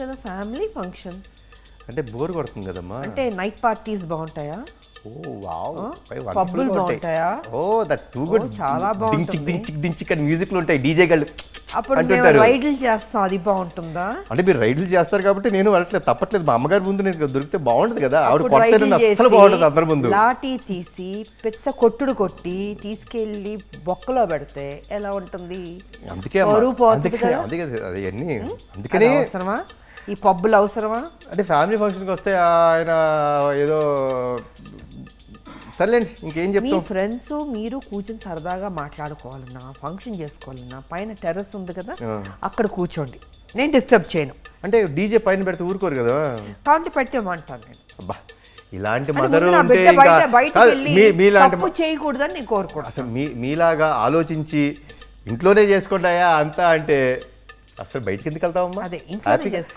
కదా family function అంటే bore కొడుతుంది కదమ్మా. అంటే నైట్ పార్టీస్ బాగుంటాయా? ఓ వావ్, పబ్బులు బాగుంటాయా? Oh that's too good. చాలా బాగుంటుంది. డించిక్ డించిక్ అని మ్యూజిక్లు ఉంటాయి, డీజే గళ్ళు అప్పుడు మేము అంటుంటారు. రైడ్లు చేస్తాం, అది బాగుంటుందా? అంటే మీరు రైడ్లు చేస్తారు కాబట్టి నేను వెళ్ళట్లేదు, తప్పట్లేదు. మా అమ్మగారి ముందు నేను దొరికితే బాగుంటుంది కదా, ఆవిడ అప్పుడు కొడితే రైడ్లు అసలు చేసి, బాగుంటుంది అందరి ముందు. లాఠీ తీసి పెద్ద కొట్టుడు కొట్టి తీసుకెళ్లి బొక్కలో పెడితే ఎలా ఉంటుంది? అందుకే అమ్మా, పరువు పోతుంది అందుకే కదా. అందుకే అవన్నీ అందుకనే అది అవసరమా? ఈ పబ్బులు అవసరమా? అంటే ఫ్యామిలీ ఫంక్షన్కి వస్తే ఆయన ఏదో సర్లేండి, ఇంకేం మీ చెప్తాం. ఫ్రెండ్స్ మీరు కూర్చొని సరదాగా మాట్లాడుకోవాలన్నా, ఫంక్షన్ చేసుకోవాలన్నా పైన టెర్రస్ ఉంది కదా, అక్కడ కూర్చోండి, నేను డిస్టర్బ్ చేయను. అంటే డీజే పైన పెడితే ఊరుకోరు కదా. కాబట్టి పెట్టేమంటాను నేను. అబ్బా, ఇలాంటి అది మదరు ముందు నా ఉంటే బిడ్డ ఇంకా బయటకు కాదు, వెళ్ళి మీలాంటి తప్పు చేయకూడదని నేను కోరుకుంటాను. అసలు మీలాగా ఆలోచించి ఇంట్లోనే చేసుకుంటాయా అంతా అంటే అసలు బయటికి ఎందుకు వెళ్తామమ్మా? అదే ఇంట్లోనే హ్యాపీగా చేసుకో.